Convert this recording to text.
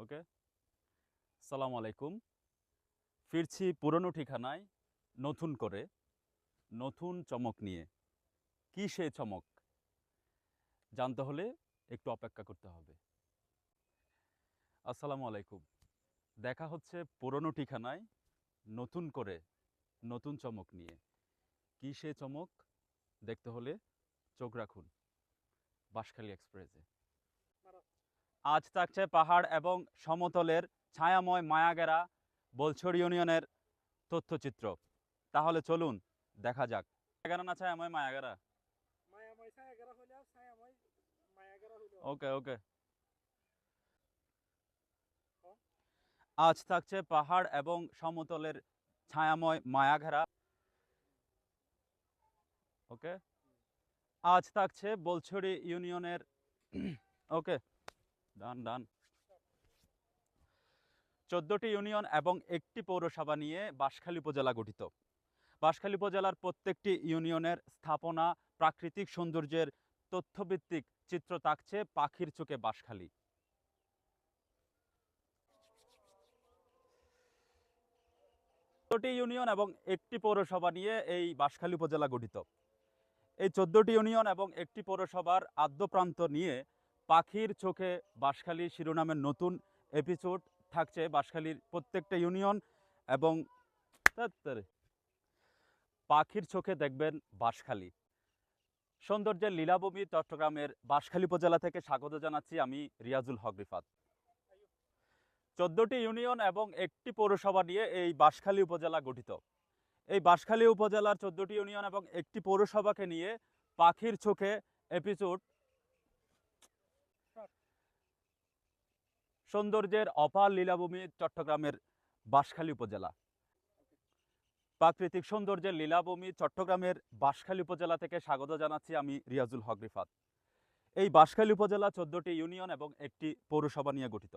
ওকে, সালাম আলাইকুম। ফিরছি পুরনো ঠিকানায় নতুন করে, নতুন চমক নিয়ে। কি সেই চমক জানতে হলে একটু অপেক্ষা করতে হবে। আসসালামু আলাইকুম। দেখা হচ্ছে পুরনো ঠিকানায় নতুন করে, নতুন চমক নিয়ে। কি সেই চমক দেখতে হলে চোখ রাখুন বাঁশখালী এক্সপ্রেসে। আজ থাকছে পাহাড় এবং সমতলের ছায়াময় মায়াগেরা বলছড় ইউনিয়নের তথ্যচিত্র। তাহলে চলুন দেখা যাক। মায়াগেরা না ছায়াময় মায়াগেরা? ওকে ওকে। আজ থাকছে পাহাড় এবং সমতলের ছায়াময় মায়াঘেরা। ওকে। আজ থাকছে বলছড়ি ইউনিয়নের ওকে, ডান ডান। 14টি ইউনিয়ন এবং একটি পৌরসভা নিয়ে বাঁশখালী উপজেলা গঠিত। বাঁশখালী উপজেলার প্রত্যেকটি ইউনিয়নের স্থাপনা, প্রাকৃতিক সৌন্দর্যের তথ্যভিত্তিক চিত্র থাকছে পাখির চোখে বাঁশখালী। 14টি ইউনিয়ন এবং একটি পৌরসভা নিয়ে এই বাঁশখালী উপজেলা গঠিত। এই 14টি ইউনিয়ন এবং একটি পৌরসভার আদ্যপ্রান্ত নিয়ে পাখির চোখে বাঁশখালী শিরোনামের নতুন এপিসোড থাকছে বাঁশখালীর প্রত্যেকটা ইউনিয়ন এবং পাখির চোখে দেখবেন বাঁশখালী। সৌন্দর্যের লীলাভূমি চট্টগ্রামের বাঁশখালী উপজেলা থেকে স্বাগত জানাচ্ছি আমি রিয়াজুল হক রিফাত। 14টি ইউনিয়ন এবং একটি পৌরসভা নিয়ে এই বাঁশখালী উপজেলা গঠিত। এই বাঁশখালী উপজেলার 14টি ইউনিয়ন এবং একটি পৌরসভাকে নিয়ে পাখির চোখে এপিসোড সৌন্দর্যের অপার লীলাভূমি চট্টগ্রামের বাঁশখালী উপজেলা। প্রাকৃতিক সৌন্দর্যের লীলাভূমি চট্টগ্রামের বাঁশখালী উপজেলা থেকে স্বাগত জানাচ্ছি আমি রিয়াজুল হক রিফাত। এই বাঁশখালী উপজেলা 14টি ইউনিয়ন এবং একটি পৌরসভা নিয়ে গঠিত।